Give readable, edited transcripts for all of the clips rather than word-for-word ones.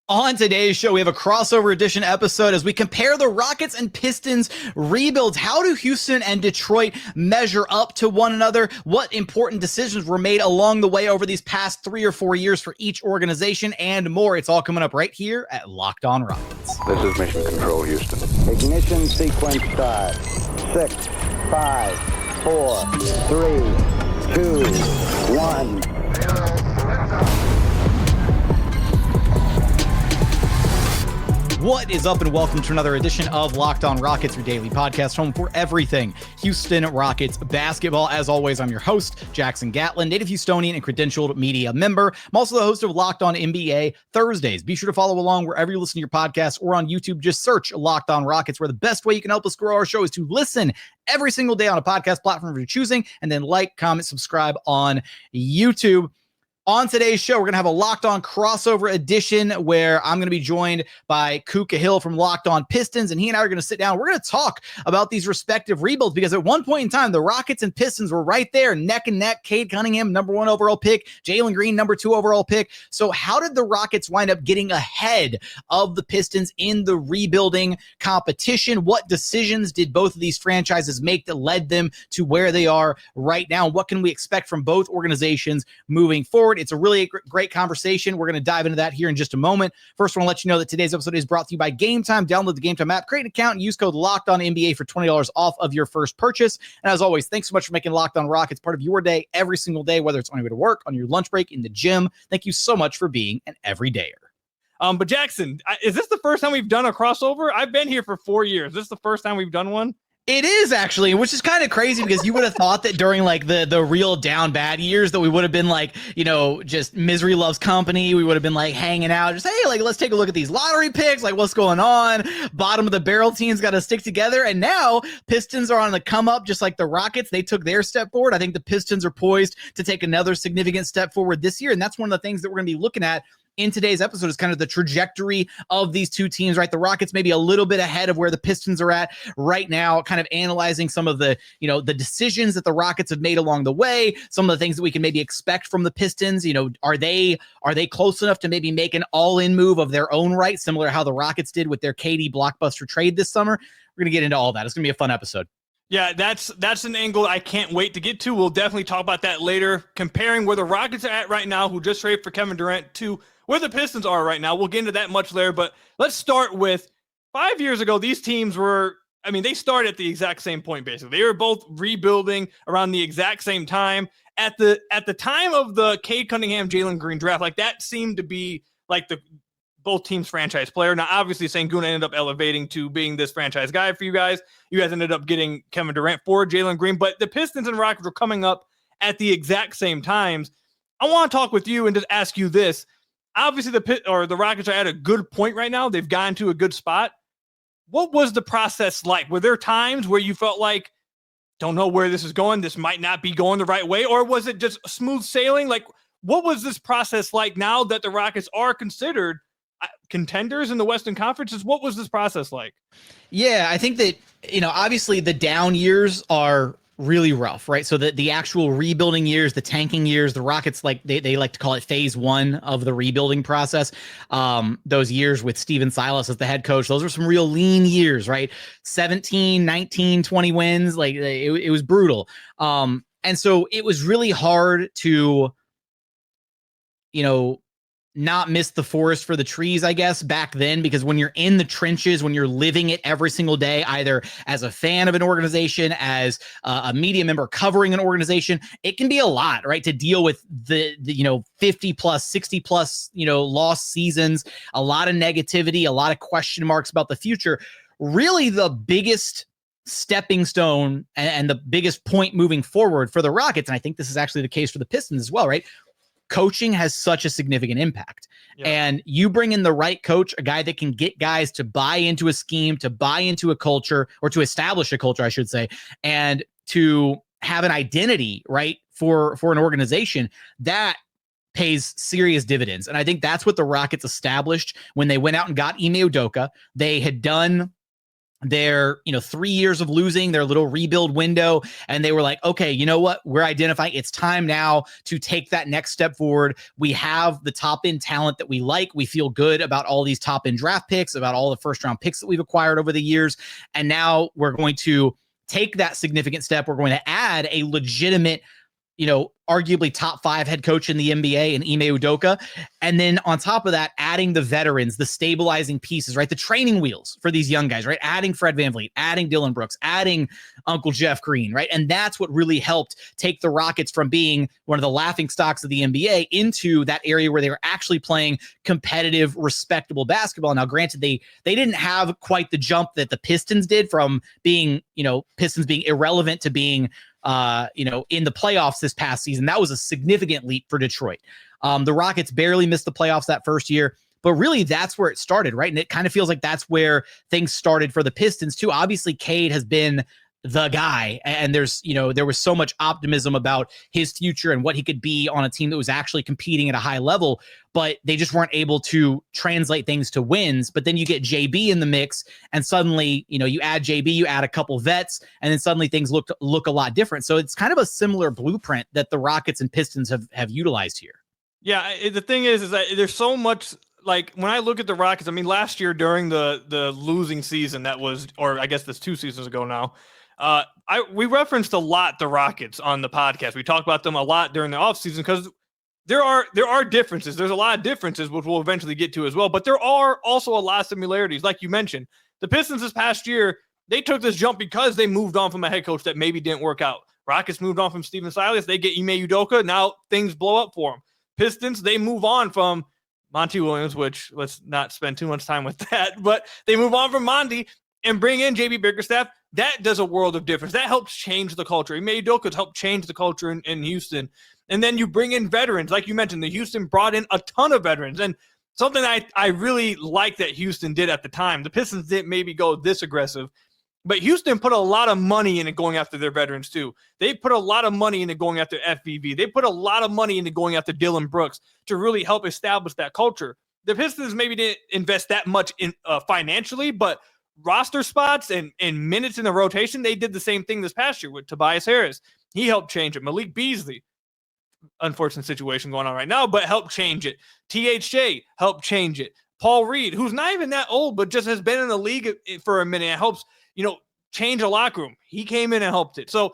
On today's show, we have a crossover edition episode as we compare the Rockets and Pistons rebuilds. How do Houston and Detroit measure up to one another? What important decisions were made along the way over these past 3 or 4 years for each organization and more? It's all coming up right here at Locked On Rockets. This is Mission Control, Houston. Ignition sequence start. 6, 5, 4, 3, 2, 1. What is up, and welcome to another edition of Locked On Rockets, your daily podcast home for everything Houston Rockets basketball. As always, I'm your host, Jackson Gatlin, native Houstonian and credentialed media member. I'm also the host of Locked On NBA Thursdays. Be sure to follow along wherever you listen to your podcast or on YouTube. Just search Locked On Rockets, where the best way you can help us grow our show is to listen every single day on a podcast platform of your choosing, and then like, comment, subscribe on YouTube. On today's show, we're going to have a Locked On crossover edition where I'm going to be joined by Ku Khahil from Locked On Pistons, and he and I are going to sit down. We're going to talk about these respective rebuilds because at one point in time, the Rockets and Pistons were right there, neck and neck. Cade Cunningham, number 1 overall pick. Jalen Green, number 2 overall pick. So how did the Rockets wind up getting ahead of the Pistons in the rebuilding competition? What decisions did both of these franchises make that led them to where they are right now? What can we expect from both organizations moving forward? It's a really great conversation. We're going to dive into that here in just a moment. First, I want to let you know that today's episode is brought to you by Game Time. Download the Game Time app, create an account, and use code LOCKEDONNBA for $20 off of your first purchase. And as always, thanks so much for making Locked On Rockets part of your day every single day, whether it's on your way to work, on your lunch break, in the gym. Thank you so much for being an everydayer. But Jackson, is this the first time we've done a crossover? I've been here for 4 years. Is this the first time we've done one? It is actually, which is kind of crazy because you would have thought that during like the real down bad years that we would have been like, you know, just misery loves company. We would have been like hanging out, just, hey, like, let's take a look at these lottery picks. Like, what's going on? Bottom of the barrel teams got to stick together. And now Pistons are on the come up, just like the Rockets. They took their step forward. I think the Pistons are poised to take another significant step forward this year. And that's one of the things that we're going to be looking at in today's episode, is kind of the trajectory of these two teams, right? The Rockets maybe a little bit ahead of where the Pistons are at right now, kind of analyzing some of the, you know, the decisions that the Rockets have made along the way, some of the things that we can maybe expect from the Pistons. You know, are they close enough to maybe make an all-in move of their own right, similar to how the Rockets did with their KD blockbuster trade this summer? We're going to get into all that. It's going to be a fun episode. Yeah, that's an angle I can't wait to get to. We'll definitely talk about that later, comparing where the Rockets are at right now, who just traded for Kevin Durant, to where the Pistons are right now. We'll get into that much later, but let's start with 5 years ago. These teams were, they started at the exact same point, basically. They were both rebuilding around the exact same time. At the time of the Cade Cunningham, Jalen Green draft, like that seemed to be like the both teams' franchise player. Now, obviously, Sengun ended up elevating to being this franchise guy for you guys. You guys ended up getting Kevin Durant for Jalen Green, but the Pistons and Rockets were coming up at the exact same times. I want to talk with you and just ask you this. Obviously, the Rockets are at a good point right now. They've gotten to a good spot. What was the process like? Were there times where you felt like, don't know where this is going, this might not be going the right way, or was it just smooth sailing? Like, what was this process like now that the Rockets are considered contenders in the Western Conferences? What was this process like? Yeah, I think that, you know, obviously the down years are really rough, right? So the actual rebuilding years, the tanking years, the Rockets, like they like to call it phase 1 of the rebuilding process. Those years with Steven Silas as the head coach, those were some real lean years, right? 17, 19, 20 wins. Like it was brutal. And so it was really hard to, you know, not miss the forest for the trees, I guess, back then, because when you're in the trenches, when you're living it every single day, either as a fan of an organization, as a media member covering an organization, it can be a lot, right? To deal with the 50 plus, 60 plus, lost seasons, a lot of negativity, a lot of question marks about the future. Really the biggest stepping stone and the biggest point moving forward for the Rockets, and I think this is actually the case for the Pistons as well, right? Coaching has such a significant impact. Yeah. And you bring in the right coach, a guy that can get guys to buy into a scheme, to buy into a culture, or to establish a culture, I should say, and to have an identity, right, for an organization that pays serious dividends. And I think that's what the Rockets established when they went out and got Ime Udoka. They had done their 3 years of losing, their little rebuild window, and they were like, okay, you know what, we're identifying it's time now to take that next step forward. We have the top end talent that we like. We feel good about all these top end draft picks, about all the first round picks that we've acquired over the years, and now we're going to take that significant step. We're going to add a legitimate, arguably top 5 head coach in the NBA in Ime Udoka. And then on top of that, adding the veterans, the stabilizing pieces, right? The training wheels for these young guys, right? Adding Fred VanVleet, adding Dylan Brooks, adding Uncle Jeff Green, right? And that's what really helped take the Rockets from being one of the laughing stocks of the NBA into that area where they were actually playing competitive, respectable basketball. Now, granted, they didn't have quite the jump that the Pistons did from being, Pistons being irrelevant to being in the playoffs this past season. That was a significant leap for Detroit. The Rockets barely missed the playoffs that first year, but really that's where it started, right? And it kind of feels like that's where things started for the Pistons too. Obviously, Cade has been the guy, and there's, there was so much optimism about his future and what he could be on a team that was actually competing at a high level, but they just weren't able to translate things to wins. But then you get JB in the mix, and suddenly, you add JB, you add a couple vets, and then suddenly things look a lot different. So it's kind of a similar blueprint that the Rockets and Pistons have utilized here. Yeah, the thing is that there's so much. Like, when I look at the Rockets, I mean, last year during the losing season that was, or I guess that's 2 seasons ago now, we referenced a lot the Rockets on the podcast. We talked about them a lot during the offseason because there are differences. There's a lot of differences, which we'll eventually get to as well. But there are also a lot of similarities. Like you mentioned, the Pistons this past year, they took this jump because they moved on from a head coach that maybe didn't work out. Rockets moved on from Steven Silas. They get Ime Udoka. Now things blow up for them. Pistons, they move on from Monty Williams, which let's not spend too much time with that, but they move on from Monty and bring in JB Bickerstaff. That does a world of difference. That helps change the culture. Ime Udoka's helped change the culture in Houston. And then you bring in veterans. Like you mentioned, the Houston brought in a ton of veterans. And something I really like that Houston did at the time, the Pistons didn't maybe go this aggressive, but Houston put a lot of money into going after their veterans too. They put a lot of money into going after FVV. They put a lot of money into going after Dylan Brooks to really help establish that culture. The Pistons maybe didn't invest that much in financially, but roster spots and minutes in the rotation, they did the same thing this past year with Tobias Harris. He helped change it. Malik Beasley, unfortunate situation going on right now, but helped change it. THJ helped change it. Paul Reed, who's not even that old, but just has been in the league for a minute, and helps, change a locker room. He came in and helped it. So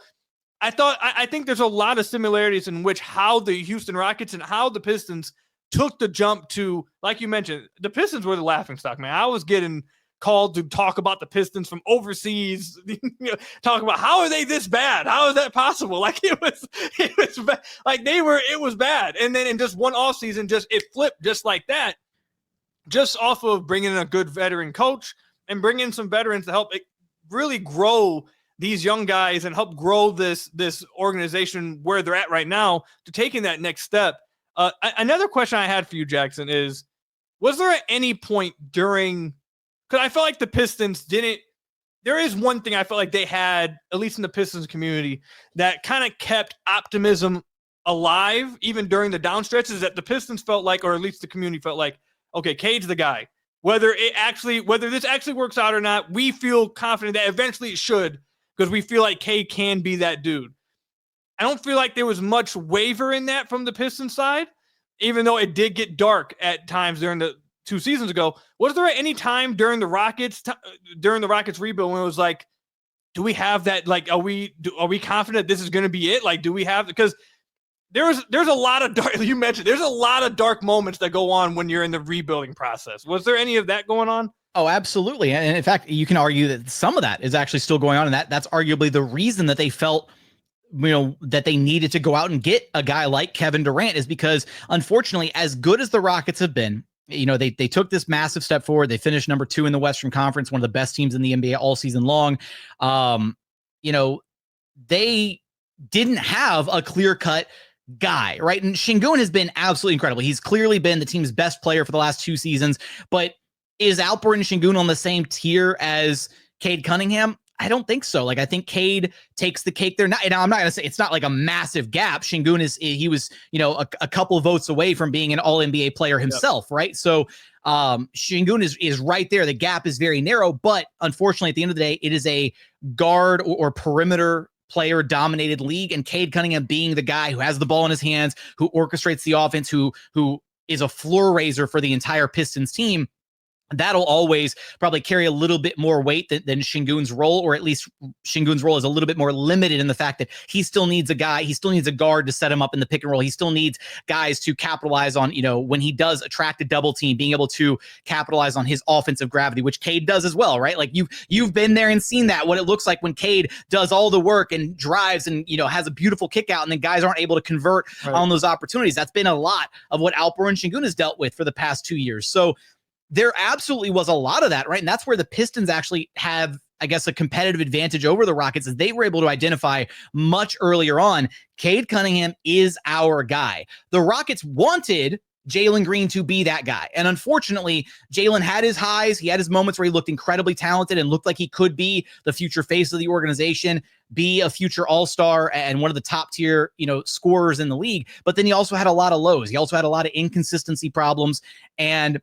I think there's a lot of similarities in which how the Houston Rockets and how the Pistons took the jump to, like you mentioned, the Pistons were the laughingstock, man. I was getting called to talk about the Pistons from overseas, talk about how are they this bad? How is that possible? Like it was bad. Like it was bad. And then in just one offseason, it flipped just like that, just off of bringing in a good veteran coach and bringing in some veterans to help really grow these young guys and help grow this organization where they're at right now to taking that next step. Another question I had for you, Jackson, is, was there at any point during, because I felt like the Pistons didn't, there is one thing I felt like they had, at least in the Pistons community, that kind of kept optimism alive even during the down stretches, that the Pistons felt like, or at least the community felt like, okay, Cade's the guy. Whether this actually works out or not, we feel confident that eventually it should, because we feel like Cade can be that dude. I don't feel like there was much waver in that from the Pistons side, even though it did get dark at times during the 2 seasons ago. Was there at any time during the Rockets rebuild when it was like, do we have that? Like, are we confident this is going to be it? Like, do we have, because there's a lot of dark, you mentioned, there's a lot of dark moments that go on when you're in the rebuilding process. Was there any of that going on? Oh, absolutely. And in fact, you can argue that some of that is actually still going on. And that's arguably the reason that they felt, that they needed to go out and get a guy like Kevin Durant, is because, unfortunately, as good as the Rockets have been, they took this massive step forward. They finished number 2 in the Western Conference, one of the best teams in the NBA all season long. They didn't have a clear-cut guy, right? And Sengun has been absolutely incredible. He's clearly been the team's best player for the last 2 seasons, but is Alperen and Sengun on the same tier as Cade Cunningham? I don't think so. Like, I think Cade takes the cake there. Now, I'm not going to say it's not like a massive gap. Sengun he was, a couple of votes away from being an all NBA player himself. Yep. Right. So Sengun is right there. The gap is very narrow, but unfortunately at the end of the day, it is a guard or perimeter player dominated league, and Cade Cunningham being the guy who has the ball in his hands, who orchestrates the offense, who is a floor raiser for the entire Pistons team. That'll always probably carry a little bit more weight than Sengun's role, or at least Sengun's role is a little bit more limited in the fact that he still needs a guard to set him up in the pick and roll. He still needs guys to capitalize on, when he does attract a double team, being able to capitalize on his offensive gravity, which Cade does as well, right? Like you've been there and seen that, what it looks like when Cade does all the work and drives and, has a beautiful kick out, and then guys aren't able to convert on those opportunities. That's been a lot of what Alperen Sengun has dealt with for the past 2 years. So there absolutely was a lot of that, right? And that's where the Pistons actually have, I guess, a competitive advantage over the Rockets, is they were able to identify much earlier on, Cade Cunningham is our guy. The Rockets wanted Jalen Green to be that guy. And unfortunately, Jalen had his highs. He had his moments where he looked incredibly talented and looked like he could be the future face of the organization, be a future all-star and one of the top tier, scorers in the league. But then he also had a lot of lows. He also had a lot of inconsistency problems. And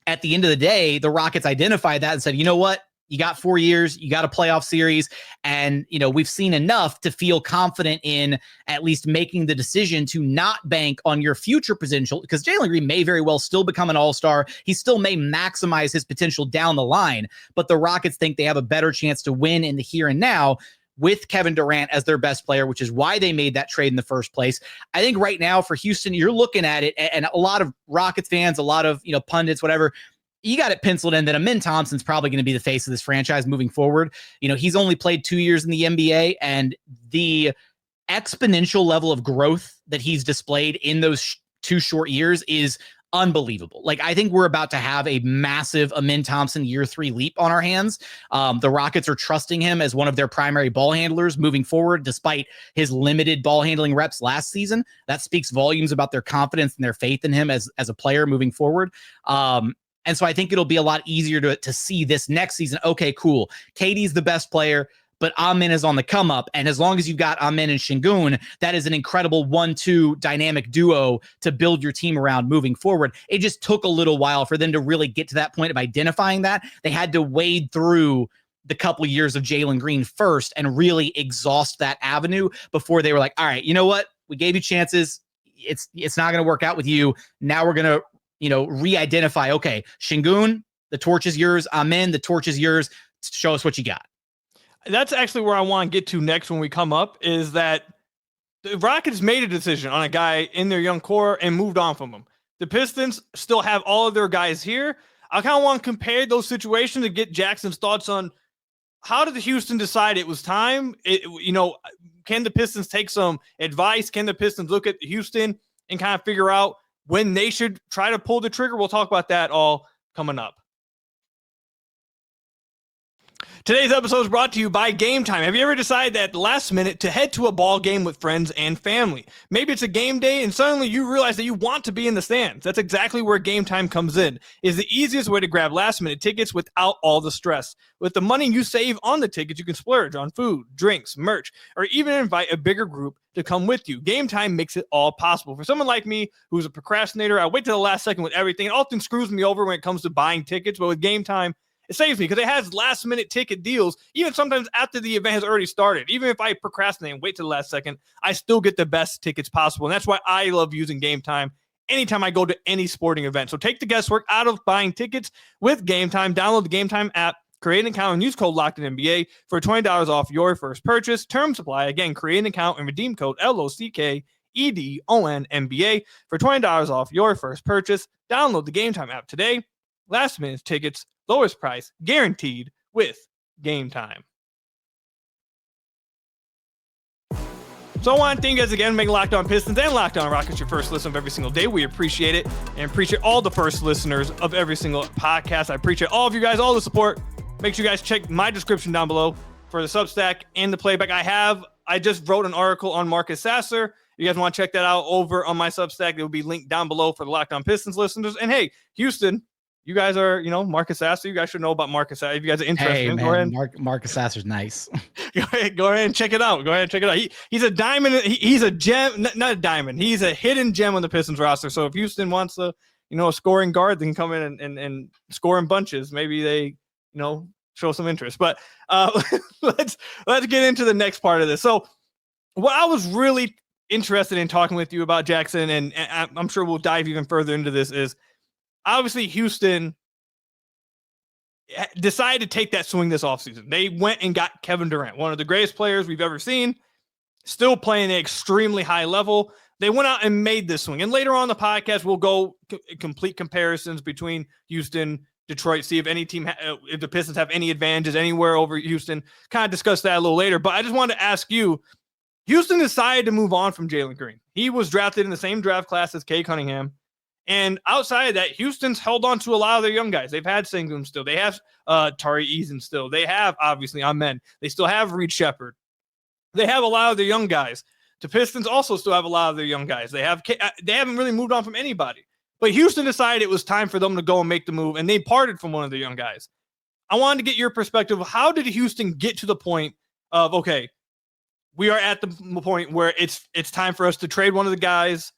at the end of the day, the Rockets identified that and said, you know what? You got 4 years, you got a playoff series, and, we've seen enough to feel confident in at least making the decision to not bank on your future potential, because Jalen Green may very well still become an all-star. He still may maximize his potential down the line, but the Rockets think they have a better chance to win in the here and now with Kevin Durant as their best player, which is why they made that trade in the first place. I think right now for Houston, you're looking at it, and a lot of Rockets fans, a lot of, pundits, whatever, you got it penciled in that Amen Thompson's probably going to be the face of this franchise moving forward. He's only played 2 years in the NBA, and the exponential level of growth that he's displayed in those 2 short years is unbelievable. Like, I think we're about to have a massive Amen Thompson year 3 leap on our hands. The Rockets are trusting him as one of their primary ball handlers moving forward, despite his limited ball handling reps last season. That speaks volumes about their confidence and their faith in him as a player moving forward. And so I think it'll be a lot easier to see this next season. Okay, cool. KD's the best player, but Amen is on the come up. And as long as you've got Amen and Sengun, that is an incredible 1-2 dynamic duo to build your team around moving forward. It just took a little while for them to really get to that point of identifying that. They had to wade through the couple years of Jalen Green first and really exhaust that avenue before they were like, all right, you know what? We gave you chances. It's not going to work out with you. Now we're going to, re-identify, okay, Sengun, the torch is yours. Amen, the torch is yours. Show us what you got. That's actually where I want to get to next when we come up, is that the Rockets made a decision on a guy in their young core and moved on from him. The Pistons still have all of their guys here. I kind of want to compare those situations to get Jackson's thoughts on how did Houston decide it was time? Can the Pistons take some advice? Can the Pistons look at Houston and kind of figure out when they should try to pull the trigger? We'll talk about that all coming up. Today's episode is brought to you by Game Time. Have you ever decided at the last minute to head to a ball game with friends and family? Maybe it's a game day and suddenly you realize that you want to be in the stands. That's exactly where Game Time comes in. It's the easiest way to grab last minute tickets without all the stress. With the money you save on the tickets, you can splurge on food, drinks, merch, or even invite a bigger group to come with you. Game Time makes it all possible. For someone like me who's a procrastinator, I wait to the last second with everything. It often screws me over when it comes to buying tickets, but with Game Time, it saves me because it has last-minute ticket deals, even sometimes after the event has already started. Even if I procrastinate and wait to the last second, I still get the best tickets possible. And that's why I love using Game Time anytime I go to any sporting event. So take the guesswork out of buying tickets with Game Time. Download the Game Time app, create an account, and use code LOCKEDONNBA for $20 off your first purchase. Terms apply. Again, create an account and redeem code LOCKEDONNBA for $20 off your first purchase. Download the Game Time app today. Last minute tickets, lowest price, guaranteed with Game Time. So I want to thank you guys again for making Locked On Pistons and Locked On Rockets your first listen of every single day. We appreciate it and appreciate all the first listeners of every single podcast. I appreciate all of you guys, all the support. Make sure you guys check my description down below for the Substack and the playback. I just wrote an article on Marcus Sasser. You guys want to check that out over on my Substack. It will be linked down below for the Locked On Pistons listeners. And hey, Houston, you guys are, Marcus Sasser. You guys should know about Marcus Sasser. If you guys are interested, Hey, go ahead. Marcus Sasser's nice. Go ahead and check it out. He's a diamond. He's a gem, not a diamond. He's a hidden gem on the Pistons roster. So if Houston wants a scoring guard, they can come in and score in bunches. Maybe they, show some interest. But let's get into the next part of this. So what I was really interested in talking with you about, Jackson, and I'm sure we'll dive even further into this, is obviously Houston decided to take that swing this offseason. They went and got Kevin Durant, one of the greatest players we've ever seen, still playing at an extremely high level. They went out and made this swing. And later on in the podcast, we'll go complete comparisons between Houston, Detroit, see if any team, if the Pistons have any advantages anywhere over Houston. Kind of discuss that a little later. But I just wanted to ask you, Houston decided to move on from Jalen Green. He was drafted in the same draft class as Cade Cunningham. And outside of that, Houston's held on to a lot of their young guys. They've had Sengun still. They have Tari Eason still. They have, obviously, Amen. They still have reshaped. They have a lot of their young guys. The Pistons also still have a lot of their young guys. They haven't really moved on from anybody. But Houston decided it was time for them to go and make the move, and they parted from one of their young guys. I wanted to get your perspective. How did Houston get to the point of, okay, we are at the point where it's time for us to trade one of the guys.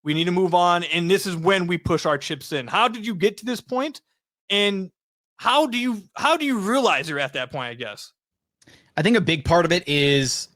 We need to move on, and this is when we push our chips in. How did you get to this point, and how do you realize you're at that point, I guess? I think a big part of it is,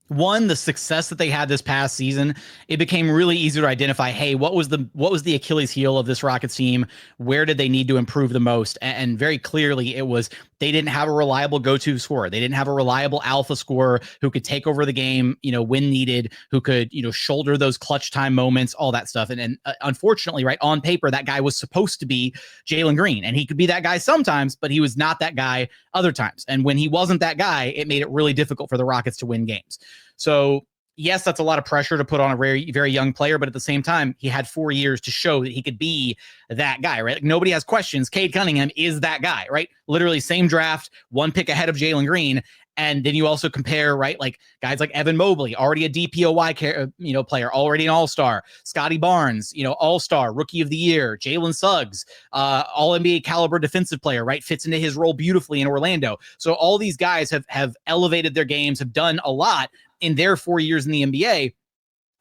one, the success that they had this past season. It became really easy to identify, hey, what was the Achilles heel of this Rockets team? Where did they need to improve the most? And very clearly it was they didn't have a reliable go-to scorer. They didn't have a reliable alpha scorer who could take over the game, when needed, who could, shoulder those clutch time moments, all that stuff. And unfortunately, right, on paper, that guy was supposed to be Jalen Green, and he could be that guy sometimes, but he was not that guy other times. And when he wasn't that guy, it made it really difficult for the Rockets to win games. So yes, that's a lot of pressure to put on a very, very young player, but at the same time, he had 4 years to show that he could be that guy, right? Like, nobody has questions. Cade Cunningham is that guy, right? Literally same draft, one pick ahead of Jalen Green. And then you also compare, right, like guys like Evan Mobley, already a DPOY, player, already an all-star. Scotty Barnes, all-star, rookie of the year. Jalen Suggs, all-NBA caliber defensive player, right, fits into his role beautifully in Orlando. So all these guys have elevated their games, have done a lot in their 4 years in the NBA.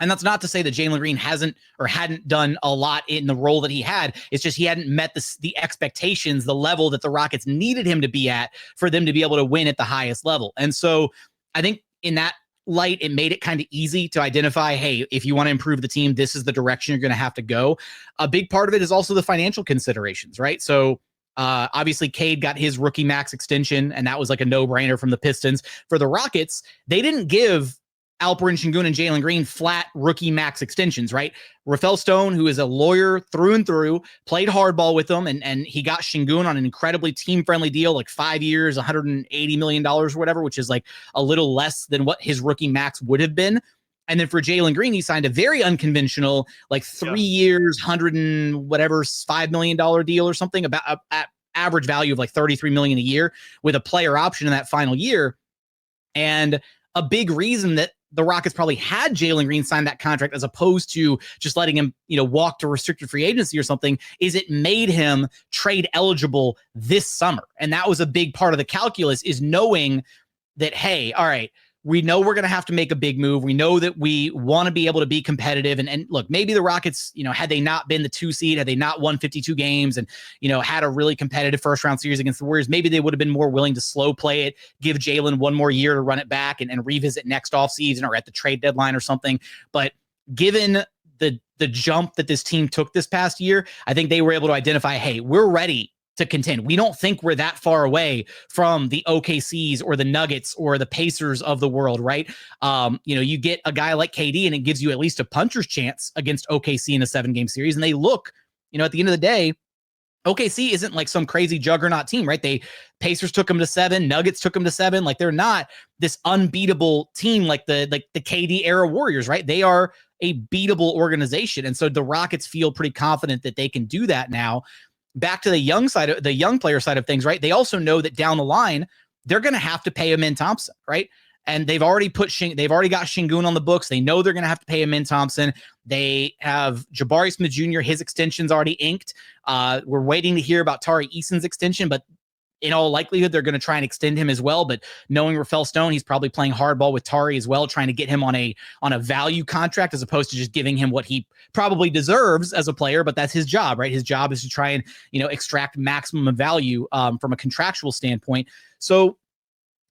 And that's not to say that Jalen Green hadn't done a lot in the role that he had. It's just he hadn't met the expectations, the level that the Rockets needed him to be at for them to be able to win at the highest level. And so I think in that light, it made it kind of easy to identify, hey, if you want to improve the team, this is the direction you're going to have to go. A big part of it is also the financial considerations, right? So obviously Cade got his rookie max extension, and that was like a no-brainer from the Pistons. For the Rockets, they didn't give Alperen Sengun and Jalen Green flat rookie max extensions, right? Rafael Stone, who is a lawyer through and through, played hardball with them, and he got Sengun on an incredibly team-friendly deal, like 5 years, $180 million or whatever, which is like a little less than what his rookie max would have been. And then for Jalen Green, he signed a very unconventional, like 3 years, $5 million deal or something, about at average value of like $33 million a year, with a player option in that final year. And a big reason that the Rockets probably had Jalen Green sign that contract, as opposed to just letting him, walk to restricted free agency or something, is it made him trade eligible this summer. And that was a big part of the calculus, is knowing that, hey, all right, we know we're going to have to make a big move. We know that we want to be able to be competitive. And look, maybe the Rockets, had they not been the 2 seed, had they not won 52 games and, had a really competitive first round series against the Warriors, maybe they would have been more willing to slow play it, give Jalen one more year to run it back and revisit next offseason or at the trade deadline or something. But given the jump that this team took this past year, I think they were able to identify, hey, we're ready to contend. We don't think we're that far away from the OKCs or the Nuggets or the Pacers of the world, right? You get a guy like KD and it gives you at least a puncher's chance against OKC in a 7-game series. And they look, at the end of the day, OKC isn't like some crazy juggernaut team, right? Pacers took them to 7, Nuggets took them to 7. Like, they're not this unbeatable team like the KD era Warriors, right? They are a beatable organization. And so the Rockets feel pretty confident that they can do that now. Back to the young player side of things, right? They also know that down the line, they're going to have to pay Amen Thompson, right? And they've already got Sengun on the books. They know they're going to have to pay Amen Thompson. They have Jabari Smith Jr. His extension's already inked. We're waiting to hear about Tari Eason's extension, but in all likelihood, they're going to try and extend him as well. But knowing Rafael Stone, he's probably playing hardball with Tari as well, trying to get him on a value contract as opposed to just giving him what he probably deserves as a player. But that's his job, right? His job is to try and, extract maximum value from a contractual standpoint. So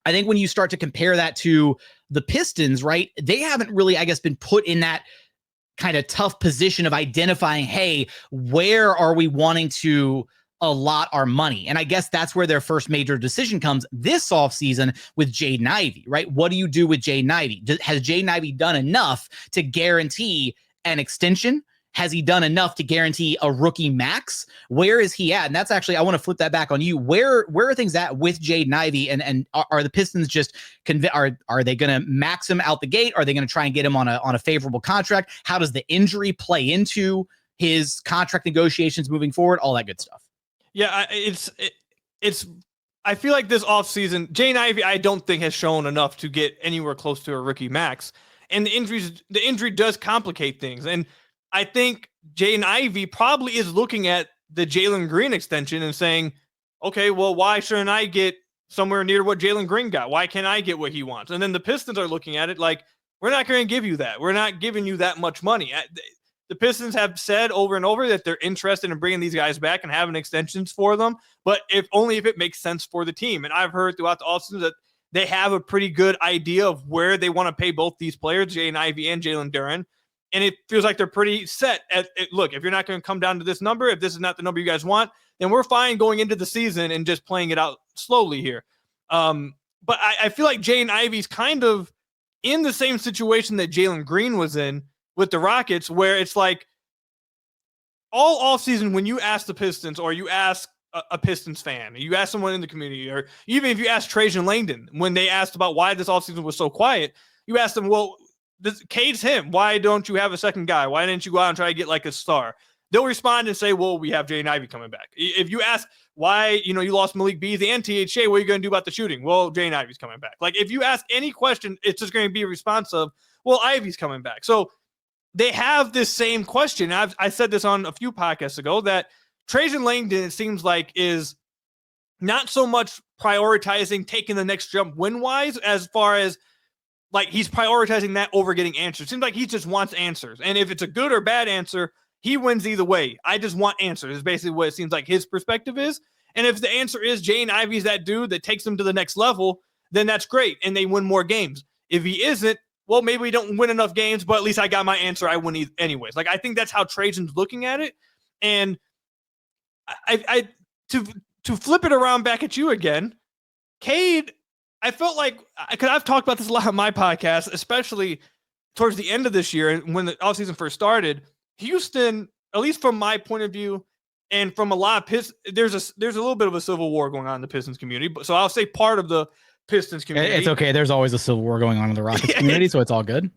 I think when you start to compare that to the Pistons, right, they haven't really, I guess, been put in that kind of tough position of identifying, hey, where are we wanting to allot our money? And I guess that's where their first major decision comes this offseason with Jaden Ivey, right? What do you do with Jaden Ivey? Has Jaden Ivey done enough to guarantee an extension? Has he done enough to guarantee a rookie max? Where is he at? And that's actually, I want to flip that back on you. Where are things at with Jaden Ivey? And are the Pistons just are they going to max him out the gate? Are they going to try and get him on a favorable contract? How does the injury play into his contract negotiations moving forward? All that good stuff. Yeah, it's. I feel like this offseason, Jaden Ivey, I don't think has shown enough to get anywhere close to a rookie max. And the injury does complicate things. And I think Jaden Ivey probably is looking at the Jalen Green extension and saying, okay, well, why shouldn't I get somewhere near what Jalen Green got? Why can't I get what he wants? And then the Pistons are looking at it like, we're not going to give you that. We're not giving you that much money. The Pistons have said over and over that they're interested in bringing these guys back and having extensions for them, but if it makes sense for the team. And I've heard throughout the offseason that they have a pretty good idea of where they want to pay both these players, Jaden Ivey and Jalen Duren. And it feels like they're pretty set at look, if you're not going to come down to this number, if this is not the number you guys want, then we're fine going into the season and just playing it out slowly here. But I feel like Jaden Ivey's kind of in the same situation that Jalen Green was in with the Rockets, where it's like all offseason when you ask the Pistons or you ask a Pistons fan, you ask someone in the community, or even if you ask Trajan Langdon, when they asked about why this offseason was so quiet, you ask them, well, Cade's him. Why don't you have a second guy? Why didn't you go out and try to get like a star? They'll respond and say, well, we have Jaden Ivey coming back. If you ask why, you lost Malik Beasley and THA, what are you going to do about the shooting? Well, Jaden Ivey's coming back. Like if you ask any question, it's just going to be a response of, well, Ivey's coming back. So they have this same question. I said this on a few podcasts ago that Trajan Langdon, it seems like, is not so much prioritizing taking the next jump win-wise as far as like he's prioritizing that over getting answers. It seems like he just wants answers. And if it's a good or bad answer, he wins either way. I just want answers is basically what it seems like his perspective is. And if the answer is Jaden Ivey's that dude that takes them to the next level, then that's great. And they win more games. If he isn't, well, maybe we don't win enough games, but at least I got my answer. I win anyways. Like, I think that's how Trajan's looking at it. And to flip it around back at you again, Cade, I felt like, because I've talked about this a lot on my podcast, especially towards the end of this year when the offseason first started, Houston, at least from my point of view, and from a lot of Pistons, there's a little bit of a civil war going on in the Pistons community. But so I'll say part of the Pistons community. It's okay. There's always a civil war going on in the Rockets community, so it's all good.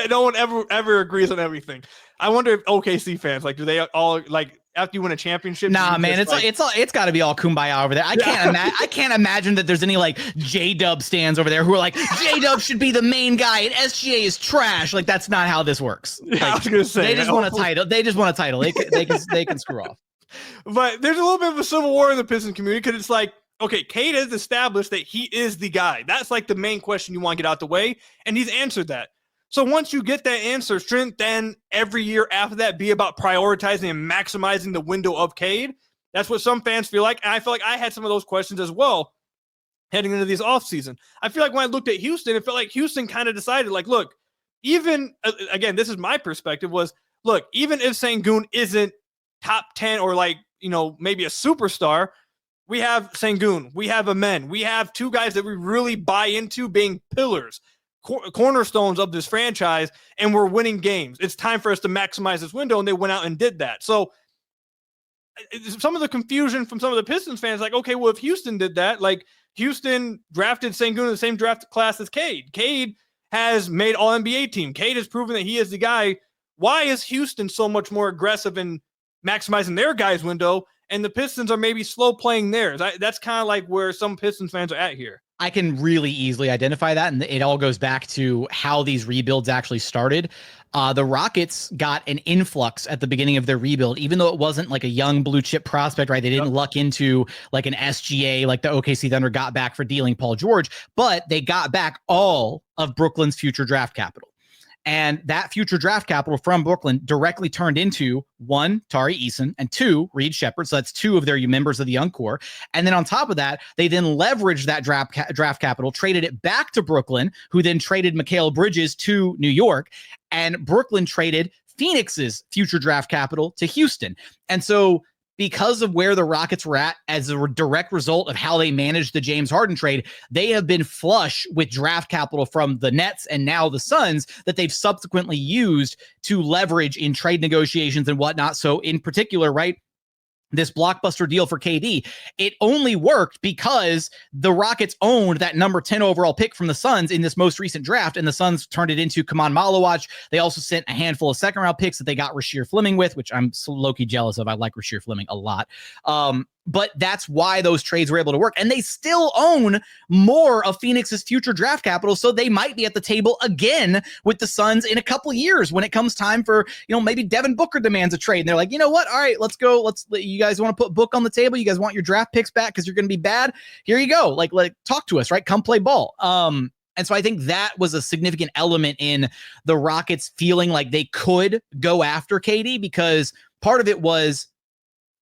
No one ever agrees on everything. I wonder if OKC fans, like, do they all, like, after you win a championship? Nah, man, it's got to be all kumbaya over there. I can't imagine that there's any like J-Dub stands over there who are like, J-Dub should be the main guy and SGA is trash. Like, that's not how this works. Like, I was gonna say they just want a title. They just want a title. They can screw off. But there's a little bit of a civil war in the Pistons community because it's like, okay, Cade has established that he is the guy. That's like the main question you want to get out the way, and he's answered that. So once you get that answer, shouldn't then every year after that be about prioritizing and maximizing the window of Cade? That's what some fans feel like, and I feel like I had some of those questions as well heading into this offseason. I feel like when I looked at Houston, it felt like Houston kind of decided, like, look, even, again, this is my perspective, was, look, even if Sengun isn't top 10 or like, maybe a superstar, we have Sengun, we have Amen, we have two guys that we really buy into being pillars, cornerstones of this franchise, and we're winning games. It's time for us to maximize this window, and they went out and did that. So some of the confusion from some of the Pistons fans, like, okay, well, if Houston did that, like, Houston drafted Sengun in the same draft class as Cade. Cade has made All-NBA team. Cade has proven that he is the guy. Why is Houston so much more aggressive in maximizing their guys' window, and the Pistons are maybe slow playing theirs? That's kind of like where some Pistons fans are at here. I can really easily identify that, and it all goes back to how these rebuilds actually started. The Rockets got an influx at the beginning of their rebuild, even though it wasn't like a young blue chip prospect, right? They didn't luck into like an SGA like the OKC Thunder got back for dealing Paul George, but they got back all of Brooklyn's future draft capital. And that future draft capital from Brooklyn directly turned into 1, Tari Eason, and 2, Reed Shepherd. So that's 2 of their members of the young core. And then on top of that, they then leveraged that draft capital, traded it back to Brooklyn, who then traded Mikal Bridges to New York. And Brooklyn traded Phoenix's future draft capital to Houston. And so because of where the Rockets were at as a direct result of how they managed the James Harden trade, they have been flush with draft capital from the Nets and now the Suns that they've subsequently used to leverage in trade negotiations and whatnot. So in particular, right, this blockbuster deal for KD, it only worked because the Rockets owned that number 10 overall pick from the Suns in this most recent draft, and the Suns turned it into Kaman Malawach. They also sent a handful of second-round picks that they got Rasheer Fleming with, which I'm so low-key jealous of. I like Rasheer Fleming a lot. But that's why those trades were able to work. And they still own more of Phoenix's future draft capital, so they might be at the table again with the Suns in a couple years when it comes time for, maybe Devin Booker demands a trade. And they're like, you know what? All right, let's go. You guys want to put Book on the table? You guys want your draft picks back because you're going to be bad? Here you go. Like talk to us, right? Come play ball. And so I think that was a significant element in the Rockets feeling like they could go after KD, because part of it was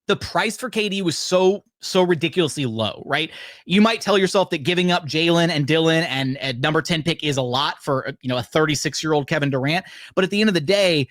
the price for KD was so ridiculously low, right? You might tell yourself that giving up Jalen and Dylan and a number 10 pick is a lot for, a 36-year-old Kevin Durant. But at the end of the day,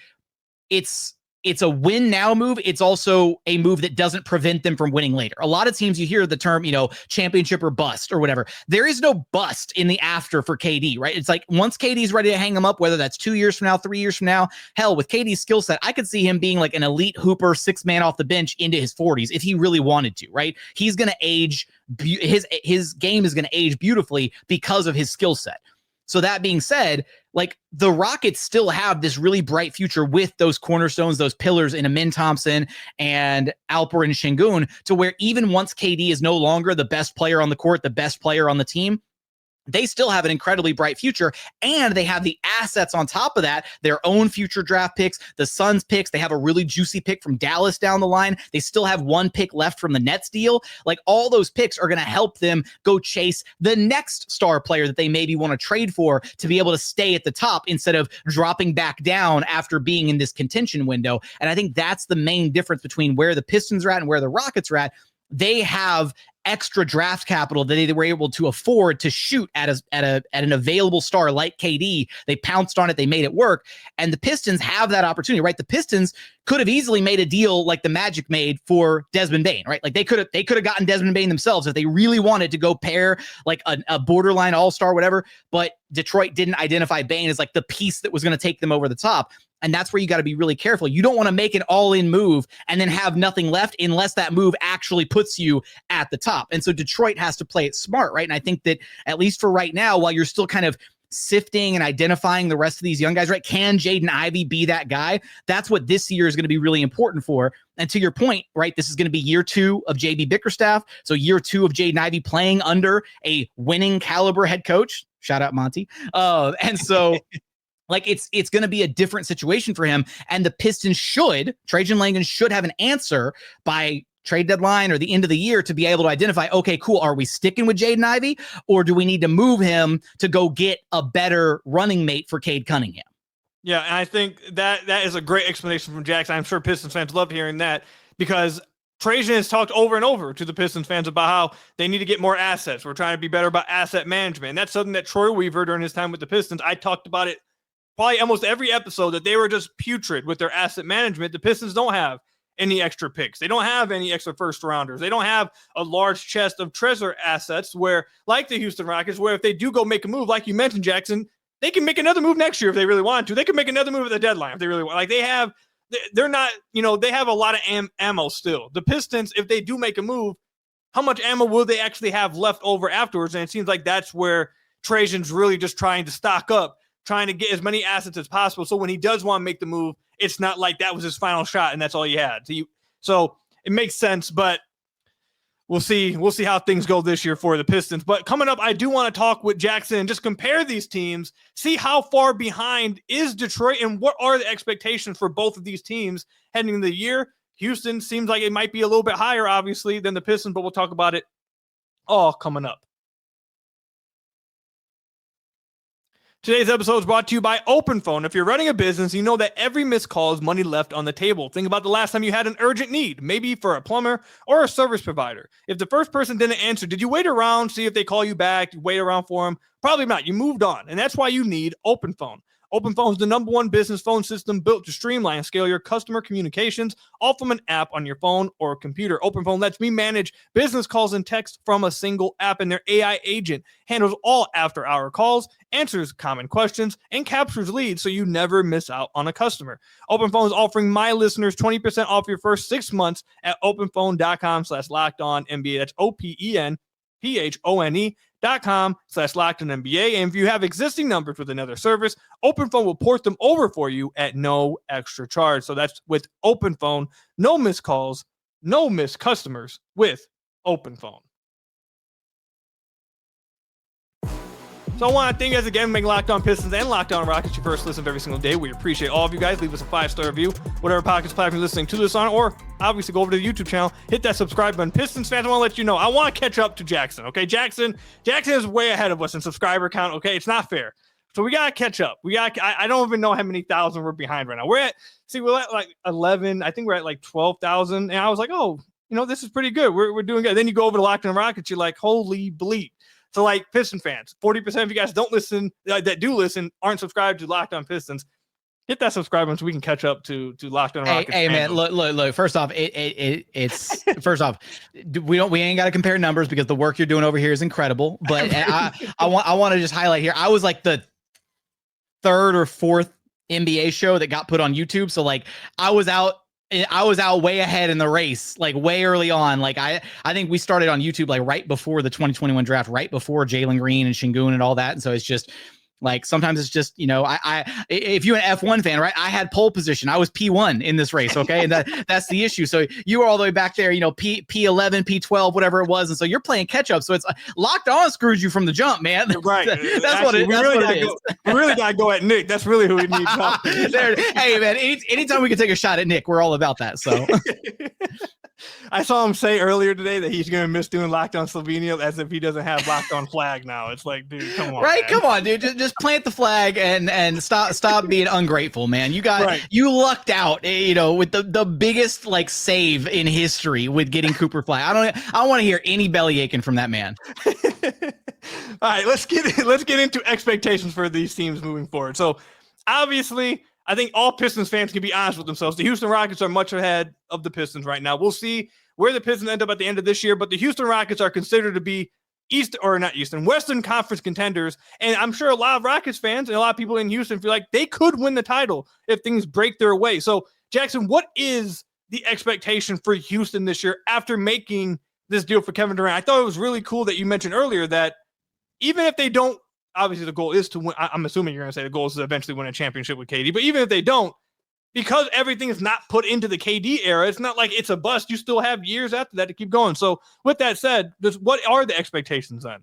it's a win now move. It's also a move that doesn't prevent them from winning later. A lot of teams, you hear the term, championship or bust or whatever. There is no bust in the after for KD, right? It's like once KD's ready to hang him up, whether that's 2 years from now, 3 years from now, hell, with KD's skill set, I could see him being like an elite hooper, 6-man off the bench into his 40s if he really wanted to, right? He's going to age. His game is going to age beautifully because of his skill set. So that being said, like the Rockets still have this really bright future with those cornerstones, those pillars in Amen Thompson and Alperen Sengun, to where even once KD is no longer the best player on the court, the best player on the team, they still have an incredibly bright future, and they have the assets on top of that, their own future draft picks, the Suns picks. They have a really juicy pick from Dallas down the line. They still have 1 pick left from the Nets deal. Like all those picks are going to help them go chase the next star player that they maybe want to trade for to be able to stay at the top instead of dropping back down after being in this contention window. And I think that's the main difference between where the Pistons are at and where the Rockets are at. They have extra draft capital that they were able to afford to shoot at an available star like KD. They pounced on it. They made it work. And the Pistons have that opportunity, right? The Pistons could have easily made a deal like the Magic made for Desmond Bane, right? Like they could have gotten Desmond Bane themselves if they really wanted to go pair like a borderline all-star, whatever. But Detroit didn't identify Bane as like the piece that was going to take them over the top. And that's where you got to be really careful. You don't want to make an all-in move and then have nothing left unless that move actually puts you at the top. And so Detroit has to play it smart, right? And I think that at least for right now, while you're still kind of sifting and identifying the rest of these young guys, right? Can Jaden Ivey be that guy? That's what this year is going to be really important for. And to your point, right, this is going to be year 2 of JB Bickerstaff. So year 2 of Jaden Ivey playing under a winning caliber head coach. Shout out Monty. And so like it's going to be a different situation for him. And the Pistons Trajan Langdon should have an answer by trade deadline or the end of the year to be able to identify, okay, cool, are we sticking with Jaden Ivey or do we need to move him to go get a better running mate for Cade Cunningham? Yeah, and I think that is a great explanation from Jackson. I'm sure Pistons fans love hearing that because Trajan has talked over and over to the Pistons fans about how they need to get more assets. We're trying to be better about asset management. And that's something that Troy Weaver, during his time with the Pistons, I talked about it probably almost every episode, that they were just putrid with their asset management. The Pistons don't have any extra picks. They don't have any extra first rounders. They don't have a large chest of treasure assets where, like the Houston Rockets, where if they do go make a move, like you mentioned, Jackson, they can make another move next year if they really want to. They can make another move at the deadline if they really want. Like they're not, they have a lot of ammo still. The Pistons, if they do make a move, how much ammo will they actually have left over afterwards? And it seems like that's where Trajan's really just trying to stock up, trying to get as many assets as possible. So when he does want to make the move, it's not like that was his final shot and that's all he had. So it makes sense. But we'll see how things go this year for the Pistons. But coming up, I do want to talk with Jackson and just compare these teams, see how far behind is Detroit and what are the expectations for both of these teams heading into the year. Houston seems like it might be a little bit higher, obviously, than the Pistons, but we'll talk about it all coming up. Today's episode is brought to you by OpenPhone. If you're running a business, you know that every missed call is money left on the table. Think about the last time you had an urgent need, maybe for a plumber or a service provider. If the first person didn't answer, did you wait around, see if they call you back, you wait around for them? Probably not. You moved on, and that's why you need OpenPhone. OpenPhone is the #1 business phone system built to streamline and scale your customer communications, all from an app on your phone or computer. OpenPhone lets me manage business calls and text from a single app, and their AI agent handles all after-hour calls, answers common questions, and captures leads so you never miss out on a customer. OpenPhone is offering my listeners 20% off your first 6 months at openphone.com/lockedonnba. That's openphone.com/lockedonnba. And if you have existing numbers with another service, OpenPhone will port them over for you at no extra charge. So that's with OpenPhone. No missed calls, no missed customers with OpenPhone. So I want to thank you guys again for making Locked On Pistons and Locked On Rockets your first listen every single day. We appreciate all of you guys. Leave us a 5-star review, whatever podcast platform you're listening to this on, or obviously go over to the YouTube channel, hit that subscribe button. Pistons fans, I want to let you know, I want to catch up to Jackson, okay? Jackson is way ahead of us in subscriber count, okay? It's not fair. So we got to catch up. I don't even know how many thousand we're behind right now. We're at like 11. I think we're at like 12,000. And I was like, oh, this is pretty good. We're doing good. Then you go over to Locked On Rockets, you're like, holy bleep. So, like, Piston fans, 40% of you guys don't listen, that do listen, aren't subscribed to Locked On Pistons. Hit that subscribe button so we can catch up to Locked On Rockets. Hey, man, look. First off, it's first off, we ain't got to compare numbers because the work you're doing over here is incredible. But I want to just highlight here. I was like the 3rd or 4th NBA show that got put on YouTube. So, like, I was out way ahead in the race, like way early on. Like I think we started on YouTube like right before the 2021 draft, right before Jalen Green and Sengun and all that. And so it's just like, sometimes it's just, if you're an F1 fan, right? I had pole position. I was P1 in this race. Okay. And that's the issue. So you were all the way back there, P11, P12, whatever it was. And so you're playing catch up. So it's Locked On screws you from the jump, man. Right. That's actually, what it is. We really got to go at Nick. That's really who we need. Hey, man, anytime we can take a shot at Nick, we're all about that. So I saw him say earlier today that he's going to miss doing Locked On Slovenia as if he doesn't have Locked On flag now. It's like, dude, come on. Right? Man. Come on, dude. Just plant the flag and stop being ungrateful, man. You lucked out, with the biggest like save in history with getting Cooper flag. I don't want to hear any belly aching from that man. All right, let's get into expectations for these teams moving forward. So, obviously, I think all Pistons fans can be honest with themselves. The Houston Rockets are much ahead of the Pistons right now. We'll see where the Pistons end up at the end of this year, but the Houston Rockets are considered to be Western Conference contenders. And I'm sure a lot of Rockets fans and a lot of people in Houston feel like they could win the title if things break their way. So, Jackson, what is the expectation for Houston this year after making this deal for Kevin Durant? I thought it was really cool that you mentioned earlier that even if they don't, obviously the goal is to win. I'm assuming you're going to say the goal is to eventually win a championship with KD, but even if they don't, because everything is not put into the KD era, it's not like it's a bust. You still have years after that to keep going. So with that said, what are the expectations then?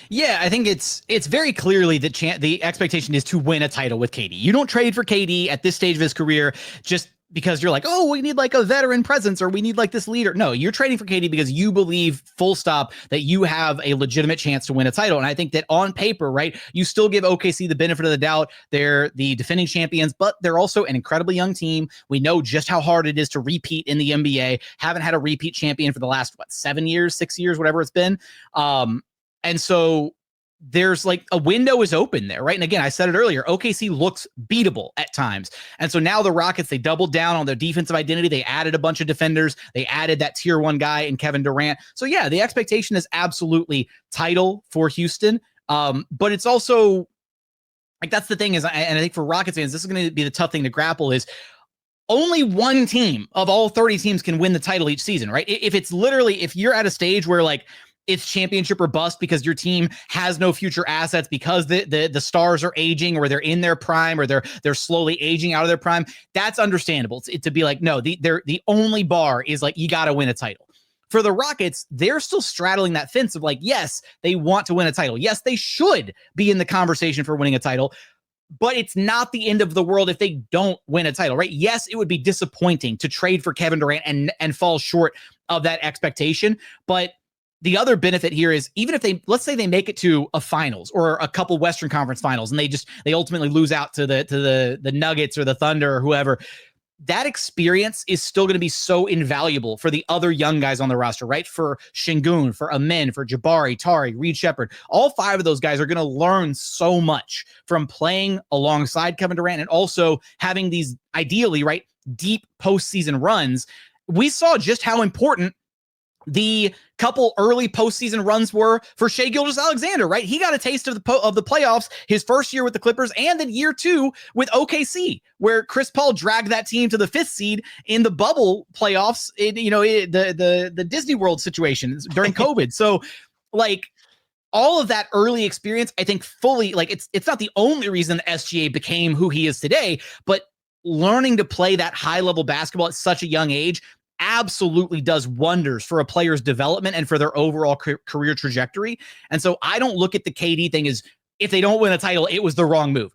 Yeah, I think it's very clearly the expectation is to win a title with KD. You don't trade for KD at this stage of his career just because you're like, oh, we need like a veteran presence or we need like this leader. No, you're trading for KD because you believe, full stop, that you have a legitimate chance to win a title. And I think that on paper, right, you still give OKC the benefit of the doubt. They're the defending champions, but they're also an incredibly young team. We know just how hard it is to repeat in the NBA. Haven't had a repeat champion for the last, 6 years, whatever it's been. And so there's like a window is open there, right? And again, I said it earlier, OKC looks beatable at times. And so now the Rockets, they doubled down on their defensive identity. They added a bunch of defenders. They added that tier 1 guy in Kevin Durant. So yeah, the expectation is absolutely title for Houston. But it's also like, that's the thing is, and I think for Rockets fans, this is going to be the tough thing to grapple is only one team of all 30 teams can win the title each season, right? If you're at a stage where like, it's championship or bust because your team has no future assets because the stars are aging or they're in their prime or they're slowly aging out of their prime. That's understandable. It's to be like, no, the only bar is like, you got to win a title. for the Rockets, they're still straddling that fence of like, yes, they want to win a title. Yes, they should be in the conversation for winning a title, but it's not the end of the world if they don't win a title, right? Yes, it would be disappointing to trade for Kevin Durant and fall short of that expectation. But the other benefit here is even if let's say they make it to a finals or a couple Western Conference finals and they ultimately lose out to the Nuggets or the Thunder or whoever, that experience is still going to be so invaluable for the other young guys on the roster, right? For Sengun, for Amen, for Jabari, Tari, reshaped. All 5 of those guys are going to learn so much from playing alongside Kevin Durant and also having these ideally, right, deep postseason runs. We saw just how important the couple early postseason runs were for Shai Gilgeous-Alexander, right? He got a taste of the playoffs his first year with the Clippers and then year 2 with OKC, where Chris Paul dragged that team to the 5th seed in the bubble playoffs in, the Disney World situation during COVID. So like all of that early experience, I think fully, like it's not the only reason the SGA became who he is today, but learning to play that high level basketball at such a young age absolutely does wonders for a player's development and for their overall career trajectory. And so I don't look at the KD thing as if they don't win a title, it was the wrong move.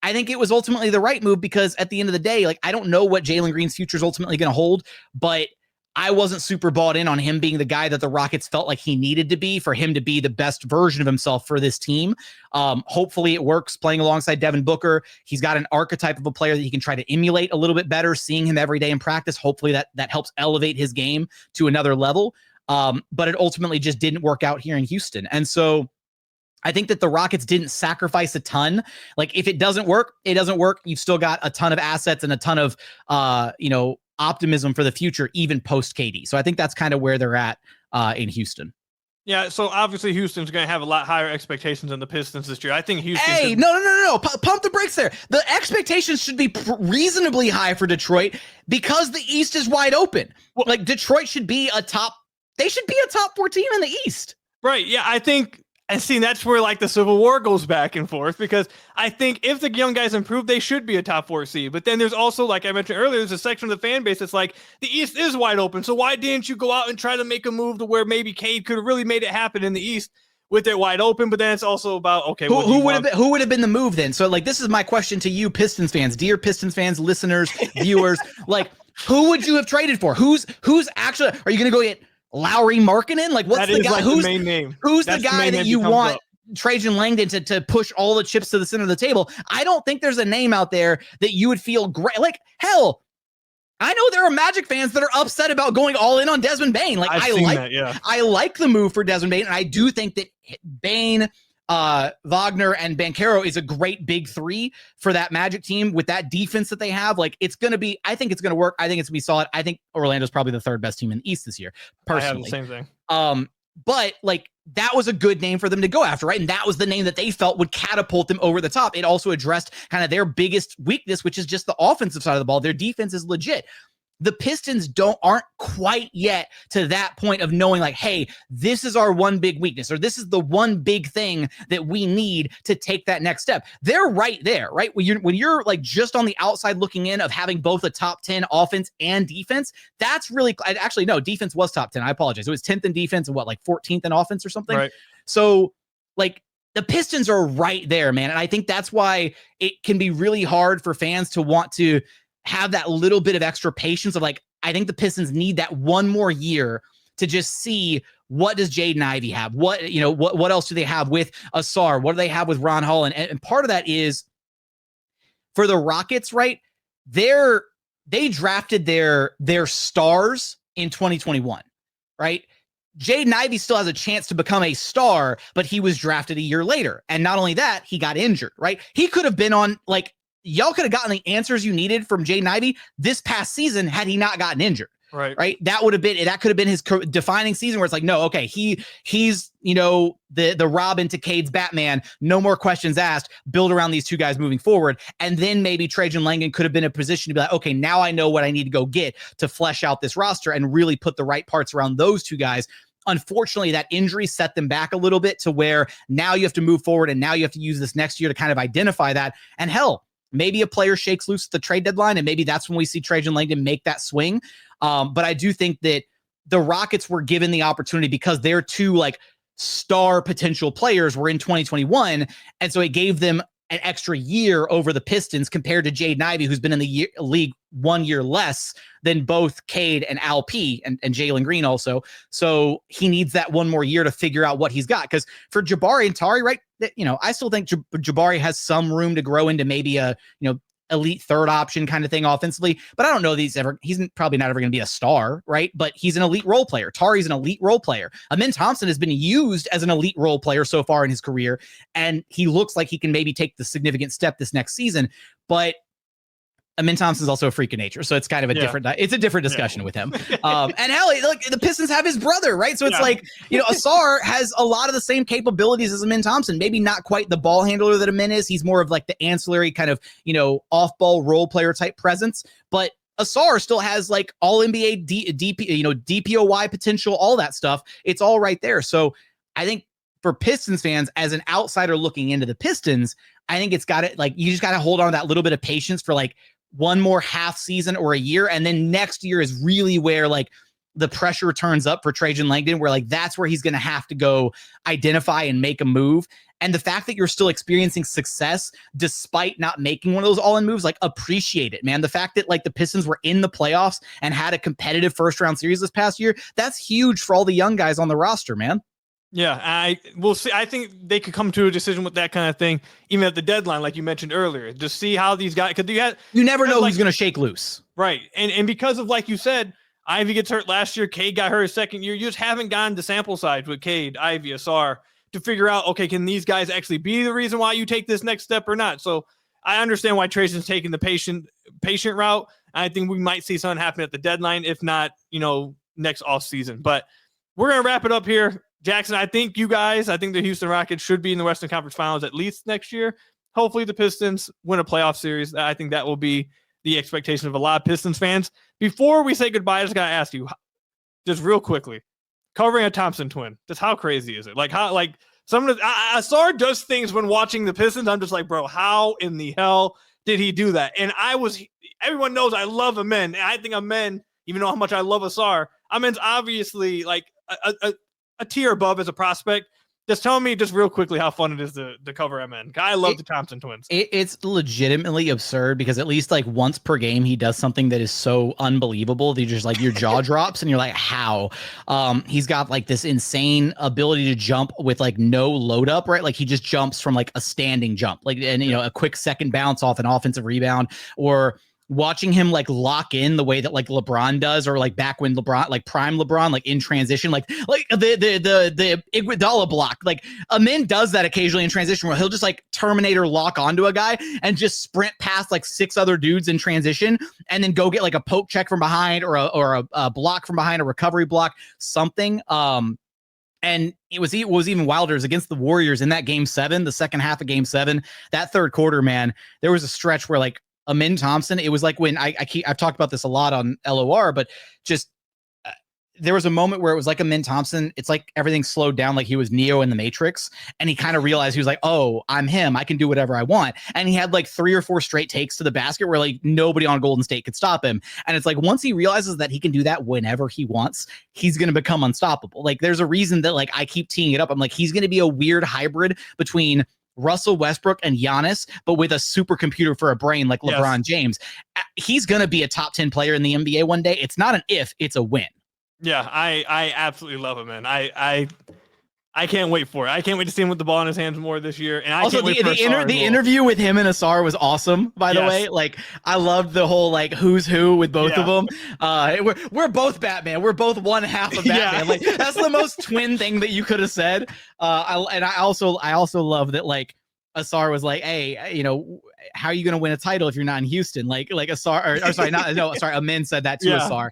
I think it was ultimately the right move because at the end of the day, like I don't know what Jalen Green's future is ultimately going to hold, but I wasn't super bought in on him being the guy that the Rockets felt like he needed to be for him to be the best version of himself for this team. Hopefully it works playing alongside Devin Booker. He's got an archetype of a player that he can try to emulate a little bit better, seeing him every day in practice. Hopefully that helps elevate his game to another level. But it ultimately just didn't work out here in Houston. And so I think that the Rockets didn't sacrifice a ton. Like if it doesn't work, it doesn't work. You've still got a ton of assets and a ton of, optimism for the future, even post KD. So I think that's kind of where they're at in Houston. Yeah, so obviously Houston's going to have a lot higher expectations than the Pistons this year. I think Houston. Hey, no. Pump the brakes there. The expectations should be reasonably high for Detroit because the East is wide open. Well, like Detroit should be they should be a top 4 team in the East. Right. Yeah, I think. And see, that's where like the Civil War goes back and forth because I think if the young guys improve, they should be a top 4 seed. But then there's also, like I mentioned earlier, there's a section of the fan base that's like, the East is wide open. So why didn't you go out and try to make a move to where maybe Cade could have really made it happen in the East with it wide open? But then it's also about, okay, who would have been the move then? So like, this is my question to you, Pistons fans, dear Pistons fans, listeners, viewers, like who would you have traded for? Who's actually, are you going to go get Lowry Markkanen? Like what's the guy? Like who's the main name? Who's the guy that you want Trajan Langdon to push all the chips to the center of the table? I don't think there's a name out there that you would feel great. Like hell, I know there are Magic fans that are upset about going all in on Desmond Bane. Like I like the move for Desmond Bane, and I do think that Bane, Wagner, and Banchero is a great big 3 for that Magic team with that defense that they have. Like I think it's gonna work. I think it's gonna be solid. I think Orlando's probably the 3rd best team in the East this year. Personally, I have the same thing. But like that was a good name for them to go after, right? And that was the name that they felt would catapult them over the top. It also addressed kind of their biggest weakness, which is just the offensive side of the ball. Their defense is legit. The Pistons aren't quite yet to that point of knowing like, hey, this is our one big weakness, or this is the one big thing that we need to take that next step. They're right there, right? When you're like just on the outside looking in of having both a top 10 offense and defense, that's really, actually, no, defense was top 10. I apologize. It was 10th in defense and like 14th in offense or something. Right. So like the Pistons are right there, man. And I think that's why it can be really hard for fans to want to have that little bit of extra patience of like, I think the Pistons need that one more year to just see what does Jaden Ivey have? What else do they have with Asar? What do they have with Ron Hall? And part of that is for the Rockets, right? They drafted their stars in 2021, right? Jaden Ivey still has a chance to become a star, but he was drafted a year later. And not only that, he got injured, right? He could have been on like, y'all could have gotten the answers you needed from Jaden Ivey this past season had he not gotten injured. Right. That could have been his defining season where it's like, no, okay, he's the Robin to Cade's Batman. No more questions asked. Build around these 2 guys moving forward, and then maybe Trajan Langdon could have been in a position to be like, okay, now I know what I need to go get to flesh out this roster and really put the right parts around those 2 guys. Unfortunately, that injury set them back a little bit to where now you have to move forward, and now you have to use this next year to kind of identify that. And hell, maybe a player shakes loose at the trade deadline, and maybe that's when we see Trajan Langdon make that swing. But I do think that the Rockets were given the opportunity because their two like star potential players were in 2021. And so it gave them an extra year over the Pistons compared to Jaden Ivey, who's been in the league 1 year less than both Cade and Al P and Jalen Green also. So he needs that one more year to figure out what he's got. Because for Jabari and Tari, right, I still think Jabari has some room to grow into maybe a, elite third option kind of thing offensively, but I don't know that he's probably not ever going to be a star, right? But he's an elite role player. Tari's an elite role player. Amen Thompson has been used as an elite role player so far in his career, and he looks like he can maybe take the significant step this next season, but Amen Thompson's also a freak of nature, so it's kind of a different discussion with him. And hell, look, the Pistons have his brother, right? So it's like, Ausar has a lot of the same capabilities as Amen Thompson. Maybe not quite the ball handler that Amen is. He's more of like the ancillary kind of, off-ball role player type presence. But Ausar still has like all NBA DPOY potential, all that stuff. It's all right there. So I think for Pistons fans, as an outsider looking into the Pistons, I think it's got to you just got to hold on to that little bit of patience for like one more half season or a year. And then next year is really where like the pressure turns up for Trajan Langdon, where like that's where he's going to have to go identify and make a move. And the fact that you're still experiencing success despite not making one of those all-in moves, like appreciate it, man. The fact that like the Pistons were in the playoffs and had a competitive first round series this past year, that's huge for all the young guys on the roster, man. Yeah, we'll see. I think they could come to a decision with that kind of thing, even at the deadline, like you mentioned earlier. Just see how these guys, because you never know who's going to shake loose, right? And because of, like you said, Ivy gets hurt last year, Cade got hurt his second year. You just haven't gotten the sample size with Cade, Ivy, Ausar to figure out, okay, can these guys actually be the reason why you take this next step or not? So I understand why Trajan's taking the patient route. I think we might see something happen at the deadline, if not, next off season. But we're gonna wrap it up here. Jackson, I think the Houston Rockets should be in the Western Conference Finals at least next year. Hopefully the Pistons win a playoff series. I think that will be the expectation of a lot of Pistons fans. Before we say goodbye, I just got to ask you, just real quickly, covering a Thompson twin, just how crazy is it? Like, how, like, some of the, Ausar does things when watching the Pistons. I'm just like, bro, how in the hell did he do that? And everyone knows I love Amen. And I think Amen, even though how much I love Ausar, Amen's obviously like a tier above as a prospect. Just tell me just real quickly how fun it is to cover Amen. I love the Thompson twins. It's legitimately absurd because at least like once per game, he does something that is so unbelievable that you just like your jaw drops and you're like, how? He's got like this insane ability to jump with like no load up, right? Like he just jumps from like a standing jump, like, and a quick second bounce off an offensive rebound, or watching him like lock in the way that like LeBron does, or like back when LeBron, like prime LeBron, like in transition, like the Iguodala block, like Amen does that occasionally in transition where he'll just like Terminator lock onto a guy and just sprint past like 6 other dudes in transition and then go get like a poke check from behind or a block from behind, a recovery block, something. And it was even wilder. It was against the Warriors in that game 7, the second half of game 7, that third quarter, man, there was a stretch where like Amen Thompson, it was like when I've talked about this a lot on LOR, but just there was a moment where it was like Amen Thompson, it's like everything slowed down, like he was Neo in the Matrix, and he kind of realized, he was like, oh, I'm him, I can do whatever I want. And he had like 3 or 4 straight takes to the basket where like nobody on Golden State could stop him. And it's like once he realizes that he can do that whenever he wants, he's going to become unstoppable. Like there's a reason that like I keep teeing it up. I'm like, he's going to be a weird hybrid between Russell Westbrook and Giannis, but with a supercomputer for a brain like LeBron James. He's going to be a top 10 player in the NBA one day. It's not an if, it's a win. Yeah, I absolutely love him, man. I can't wait for it. I can't wait to see him with the ball in his hands more this year. And I also, can't wait for the interview with him and Ausar was awesome, by the way. Like, I loved the whole like who's who with both of them. We're both Batman. We're both one half of Batman. Like that's the most twin thing that you could have said. I also love that like Ausar was like, hey, how are you going to win a title if you're not in Houston? Like Amen said that to Ausar.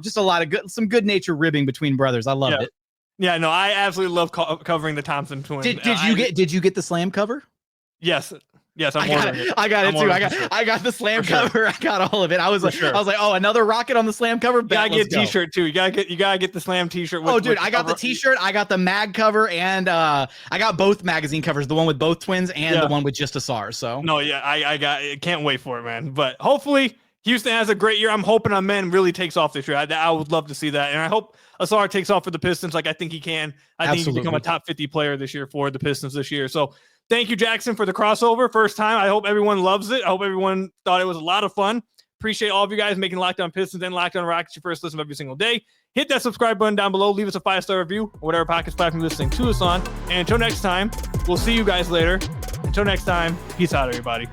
Just a lot of some good nature ribbing between brothers. I loved it. Yeah, no, I absolutely love covering the Thompson twins. Did you get the slam cover? Yes, I got it too. I got the slam cover. I got all of it. I was like, oh, another Rocket on the slam cover. You gotta get a t-shirt too. You gotta get the slam t-shirt. I got the t-shirt. I got the mag cover, and I got both magazine covers, the one with both twins and the one with just Ausar. So no, I can't wait for it, man. But hopefully Houston has a great year. I'm hoping Amen really takes off this year. I would love to see that. And I hope Ausar takes off for the Pistons like I think he can. I think he can become a top 50 player this year for the Pistons this year. So thank you, Jackson, for the crossover. First time. I hope everyone loves it. I hope everyone thought it was a lot of fun. Appreciate all of you guys making Locked On Pistons and Locked On Rockets your first listen every single day. Hit that subscribe button down below. Leave us a 5-star review or whatever podcast platform you're listening to us on. And until next time, we'll see you guys later. Until next time, peace out, everybody.